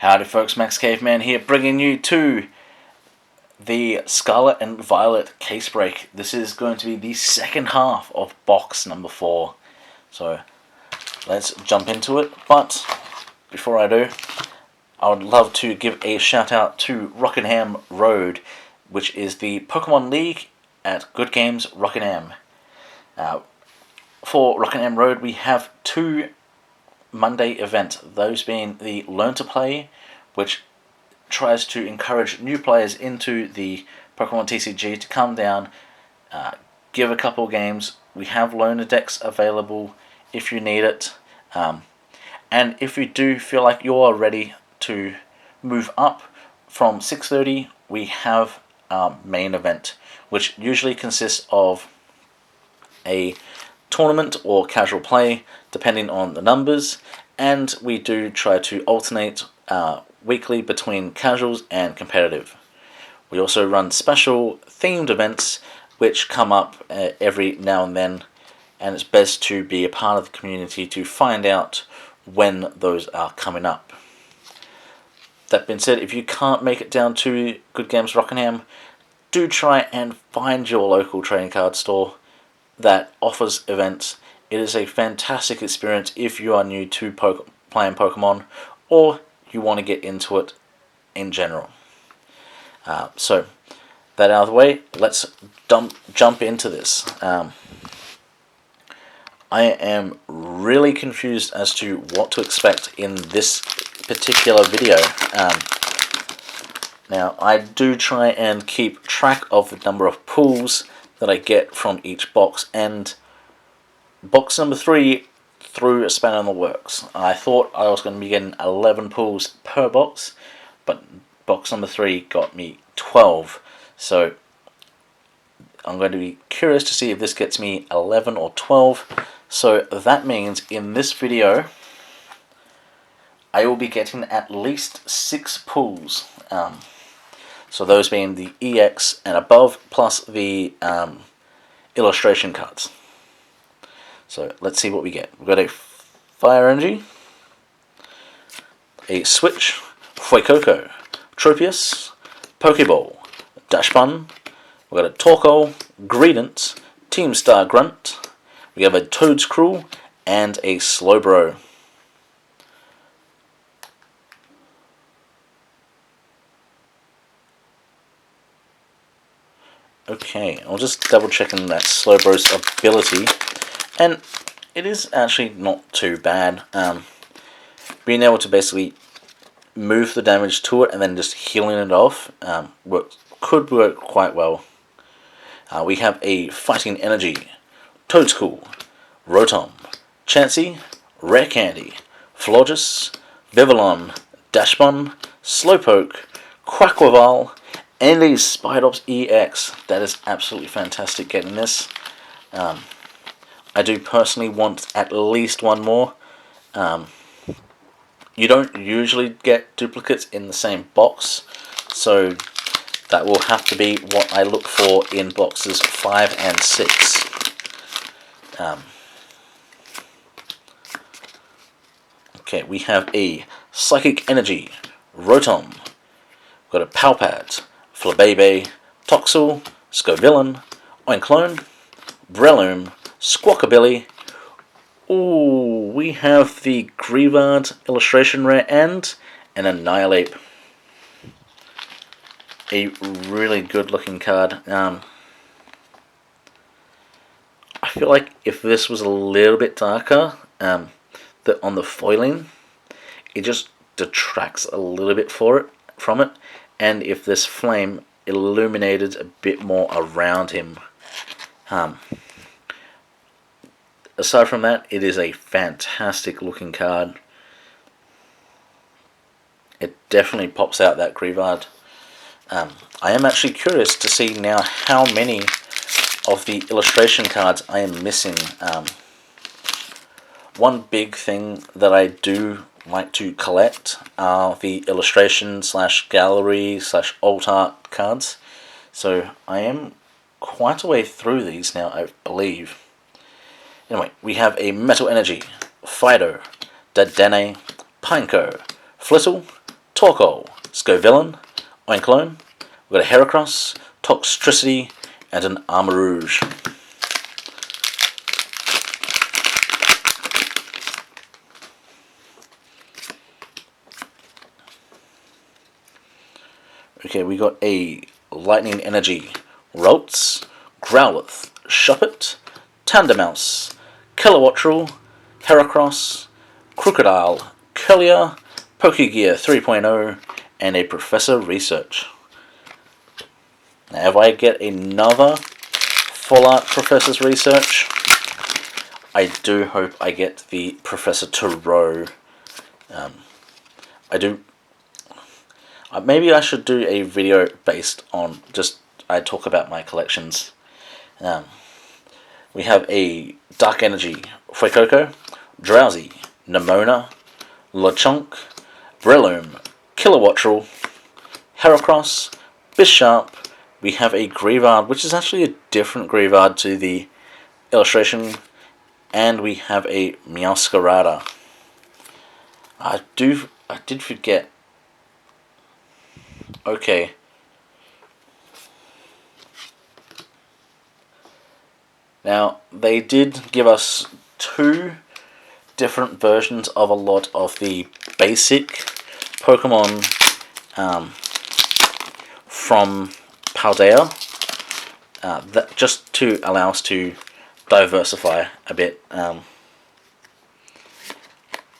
Howdy folks, Max Caveman here, bringing you to the Scarlet and Violet case break. This is going to be the second half of box number 4. So let's jump into it. But before I do, I would love to give a shout out to Rockingham Road, which is the Pokemon League at Good Games Rockingham. For Rockingham Road, we have 2 Monday events, those being the Learn to Play, which tries to encourage new players into the Pokemon TCG to come down, give a couple games. We have loaner decks available if you need it, and if you do feel like you're ready to move up from 6:30, we have our main event, which usually consists of a tournament or casual play depending on the numbers, and we do try to alternate weekly between casuals and competitive. We also run special themed events which come up every now and then, and it's best to be a part of the community to find out when those are coming up. That being said, if you can't make it down to Good Games Rockingham, do try and find your local trading card store that offers events. It is a fantastic experience if you are new to playing Pokemon, or you want to get into it in general. So that out of the way, let's jump into this. I am really confused as to what to expect in this particular video. Now, I do try and keep track of the number of pulls that I get from each box, and box number 3 threw a spanner in the works. I thought I was going to be getting 11 pulls per box, but box number 3 got me 12. So I'm going to be curious to see if this gets me 11 or 12. So that means in this video I will be getting at least 6 pulls. So those being the EX and above, plus the illustration cards. So let's see what we get. We've got a Fire Energy, a Switch, Fuecoco, Tropius, Pokeball, Dashbun, we've got a Torkoal, Greedent, Team Star Grunt, we have a Toedscruel, and a Slowbro. Okay, I'll just double checking that Slowbro's ability, and it is actually not too bad. Being able to basically move the damage to it and then just healing it off could work quite well. We have a Fighting Energy, Toedscruel, Rotom, Chansey, Rare Candy, Florges, Vivillon, Dashbun, Slowpoke, Quaquaval, and a Spidops EX. That is absolutely fantastic getting this. I do personally want at least one more. You don't usually get duplicates in the same box, so that will have to be what I look for in boxes 5 and 6. Okay, we have a Psychic Energy, Rotom, we've got a Palpat, Flabébé, Toxel, Scovillain, Oinclone, Breloom, Squawkabilly. Ooh, we have the Greavard illustration rare and an Annihilape. A really good looking card. I feel like if this was a little bit darker on the foiling, it just detracts a little bit from it. And if this flame illuminated a bit more around him. Aside from that, it is a fantastic looking card. It definitely pops out that Greavard. I am actually curious to see now how many of the illustration cards I am missing. One big thing that I do like to collect are the illustration / gallery / alt art cards. So I am quite a way through these now, I believe. Anyway, we have a Metal Energy, Fido, Dedenne, Pineco, Flittle, Torkoal, Scovillain, Oinkologne. We've got a Heracross, Toxtricity, and an Armarouge. Okay, we got a Lightning Energy, Ralts, Growlithe, Shuppet, Tandemaus, Kilowattrel, Heracross, Crocodile, Curlier, Pokegear 3.0, and a Professor Research. Now, if I get another Full Art Professor's Research, I do hope I get the Professor Tarot. I do. Maybe I should do a video based on I talk about my collections. We have a Dark Energy, Fuecoco, Drowsy, Nemona, Lechonk, Breloom, Kilowattrel, Heracross, Bisharp. We have a Greavard, which is actually a different Greavard to the illustration, and we have a Meowscarada. I did forget. Okay. Now, they did give us 2 different versions of a lot of the basic Pokemon from Paldea, that just to allow us to diversify a bit,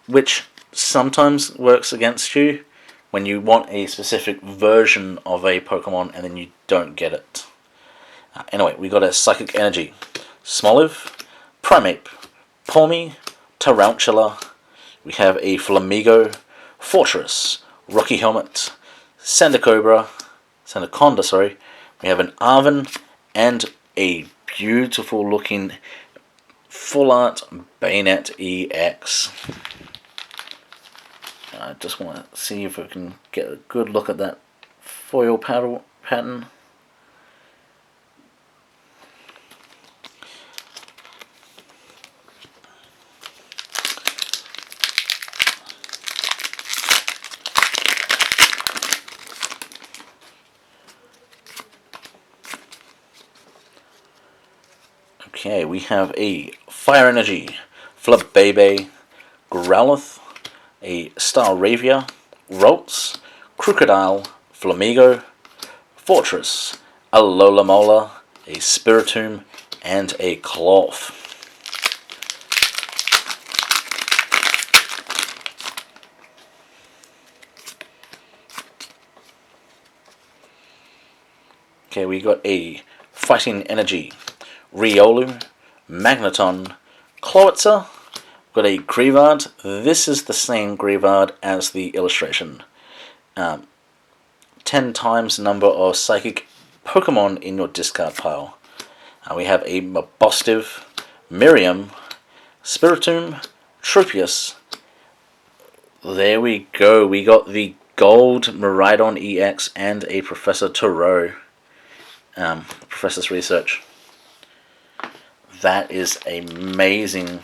which sometimes works against you when you want a specific version of a Pokemon and then you don't get it. Anyway, we got a Psychic Energy, Smoliv, Primeape, Pawmi, Tarantula. We have a Flamigo, Fortress, Rocky Helmet, Sandaconda, sorry. We have an Arven and a beautiful looking Full Art Bayonet EX. I just want to see if we can get a good look at that foil pattern. Okay, we have a Fire Energy, Flabébé, Growlithe, a Staravia, Ralts, Crocodile, Flamigo, Fortress, a Alola, a Spiritomb, and a Cloth. Okay, we got a Fighting Energy, Riolu, Magneton, Clowitzer. Got a Greavard. This is the same Greavard as the illustration. 10 times the number of psychic Pokemon in your discard pile. We have a Mabostive, Miriam, Spiritomb, Tropius. There we go. We got the Gold Miraidon EX and a Professor Tarot. Professor's Research. That is amazing.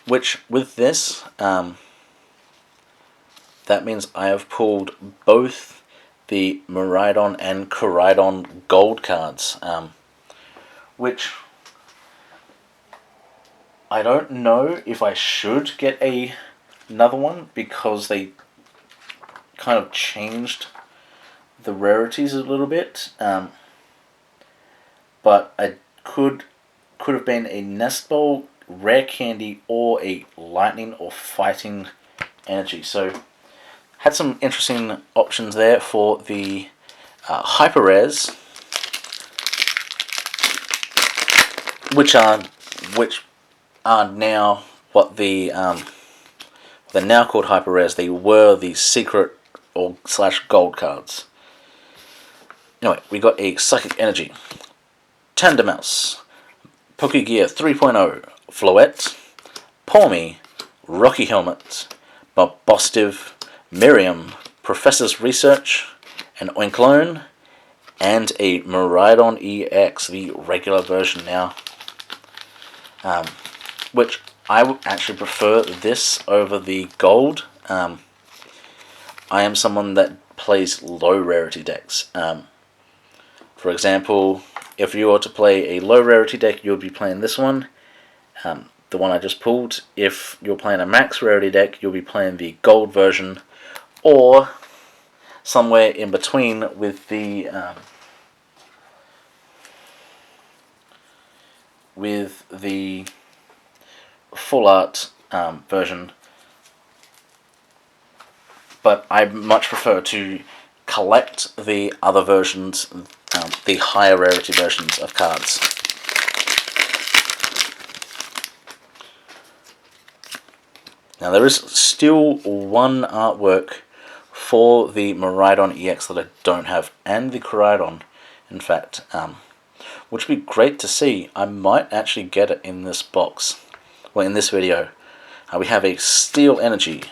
Which, with this, that means I have pulled both the Miraidon and Koraidon gold cards, which I don't know if I should get another one because they kind of changed the rarities a little bit, but I could have been a Nest Ball, Rare Candy, or a Lightning or Fighting Energy. So had some interesting options there for the Hyper Rares, which are now what they're now called Hyper Rares. They were the secret or / gold cards. Anyway, we got a Psychic Energy, Tandemaus, Pokegear 3.0, Floette, Pawmi, Rocky Helmet, Mabostive, Miriam, Professor's Research, an Oinkologne, and a Miraidon EX, the regular version now. Which I would actually prefer this over the gold. I am someone that plays low rarity decks. For example, if you were to play a low rarity deck, you would be playing this one, the one I just pulled. If you're playing a max rarity deck, you'll be playing the gold version, or somewhere in between with the full art version. But I much prefer to collect the other versions, the higher rarity versions of cards. Now there is still one artwork for the Miraidon EX that I don't have, and the Coridon, in fact, which would be great to see. I might actually get it in this box, well, in this video. We have a Steel Energy,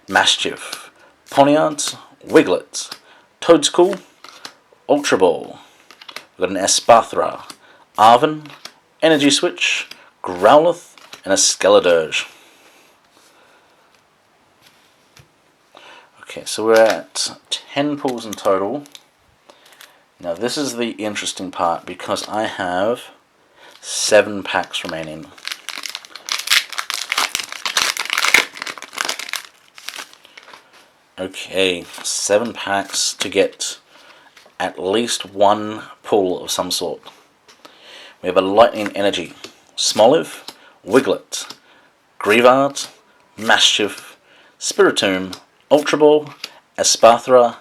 Mischief, Poniard, Wiglet, Toadscool, Ultra Ball. We've got an Espathra, Arven, Energy Switch, Growlithe, and a Skeledirge. Okay, so we're at 10 pulls in total. Now this is the interesting part, because I have 7 packs remaining. Okay, 7 packs to get at least one pull of some sort. We have a Lightning Energy, Smoliv, Wiglet, Grievard, Mischief, Spiritomb, Ultra Ball, Espathra.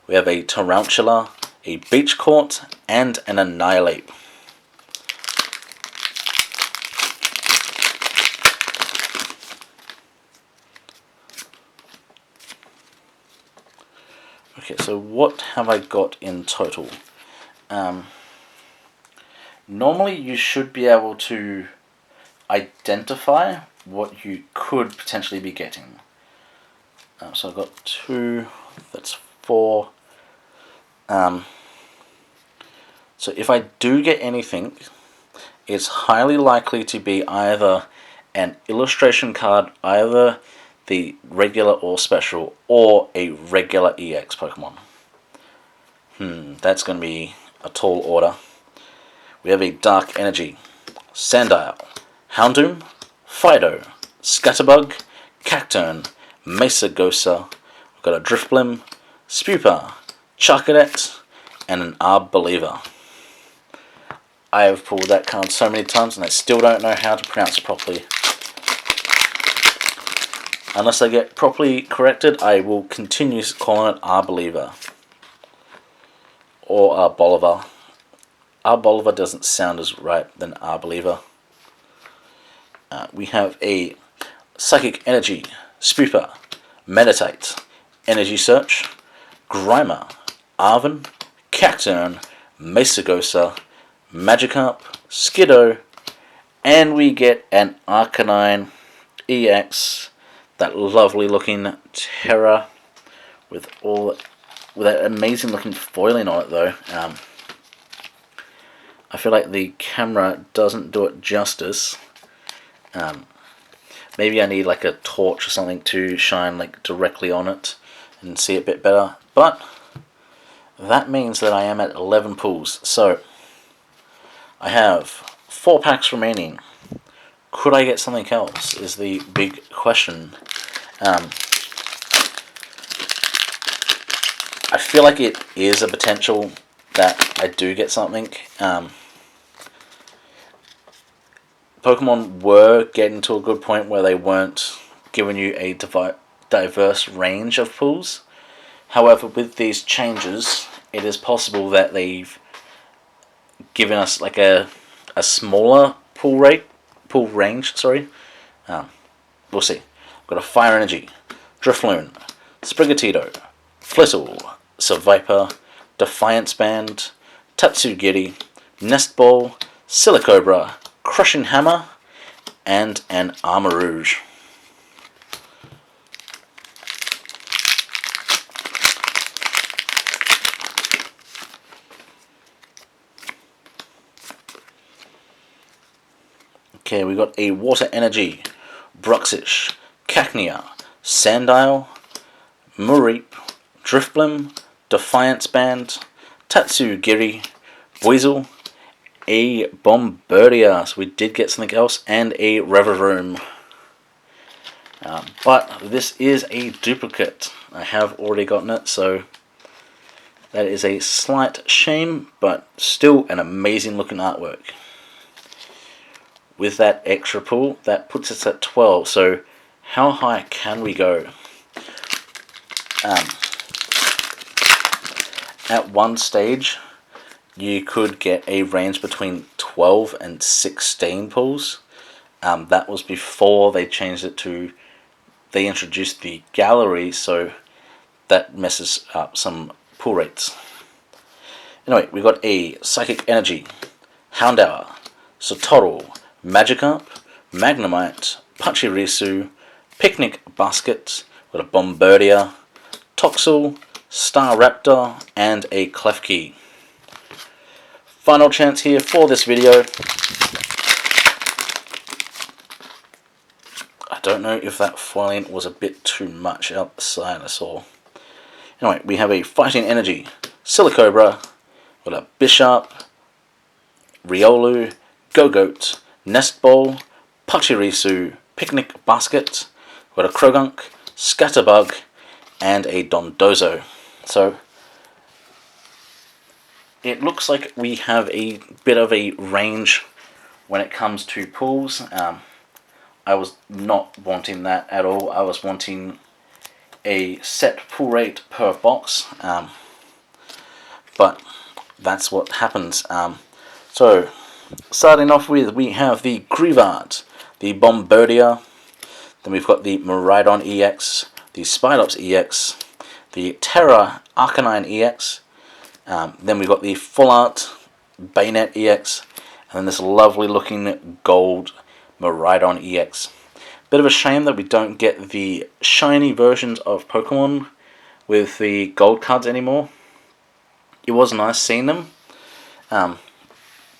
We have a Tarantula, a Beach Court, and an Annihilate. Okay, so what have I got in total? Normally you should be able to identify what you could potentially be getting. So I've got 2, that's 4. So if I do get anything, it's highly likely to be either an illustration card, either the regular or special, or a regular EX Pokemon. That's going to be a tall order. We have a Dark Energy, Sandile, Houndoom, Fido, Scatterbug, Cacturne, Mesagosa. We've got a Drifblim, Spupa, Charcadet, and an Arbeliever. I have pulled that card so many times and I still don't know how to pronounce it properly. Unless I get properly corrected, I will continue calling it Arbeliever. Or Arboliver. Arboliver doesn't sound as right than Arbeliever. We have a Psychic Energy, Spupa, Meditate, Energy Search, Grimer, Arven, Cacturne, Mesagosa, Magikarp, Skiddo, and we get an Arcanine EX, that lovely looking Terra with that amazing looking foiling on it though. I feel like the camera doesn't do it justice. Maybe I need like a torch or something to shine like directly on it and see it a bit better. But that means that I am at 11 pulls. So I have 4 packs remaining. Could I get something else is the big question. I feel like it is a potential that I do get something. Pokemon were getting to a good point where they weren't giving you a diverse range of pulls. However, with these changes, it is possible that they've given us like a smaller pull range. Sorry, we'll see. We've got a Fire Energy, Drifloon, Sprigatito, Flittle, Seviper, Defiance Band, Tatsugiri, Nest Ball, Silicobra, Crushing Hammer, and an Armarouge. Okay, we got a Water Energy, Bruxish, Cacnea, Sandile, Murreep, Driftblim, Defiance Band, Tatsugiri, Weasel, a Bombardier, so we did get something else, and a Reveroom. But this is a duplicate. I have already gotten it, so that is a slight shame, but still an amazing looking artwork. With that extra pull, that puts us at 12, so how high can we go? At one stage, you could get a range between 12 and 16 pulls. That was before they changed it to, they introduced the gallery, so that messes up some pull rates. Anyway, we got a Psychic Energy, Houndour, Sotoro, Magikarp, Magnemite, Pachirisu, Picnic Basket, got a Bombardier, Toxel, Staraptor, and a Klefki. Final chance here for this video. I don't know if that foiling was a bit too much out the side I saw. Anyway, we have a Fighting Energy, Silicobra, got a Bishop, Riolu, Gogoat, Nestball, Pachirisu, Picnic Basket, got a Krogunk, Scatterbug, and a Dondozo. So it looks like we have a bit of a range when it comes to pulls. I was not wanting that at all. I was wanting a set pull rate per box, but that's what happens. So starting off with, we have the Grievard, the Bombardier, then we've got the Miraidon EX, the Spidops EX, the Terra Arcanine EX, then we've got the Full Art Bayonet EX, and then this lovely looking gold Miraidon EX. Bit of a shame that we don't get the shiny versions of Pokemon with the gold cards anymore. It was nice seeing them,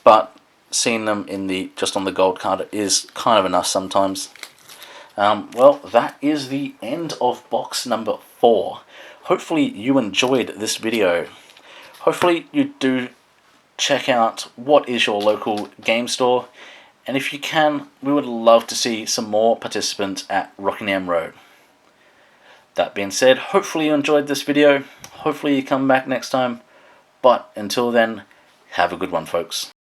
but seeing them in the just on the gold card is kind of enough sometimes. Well, that is the end of box number 4. Hopefully you enjoyed this video. Hopefully you do check out what is your local game store, and if you can, we would love to see some more participants at Rockingham Road. That being said, hopefully you enjoyed this video. Hopefully you come back next time. But until then, have a good one, folks.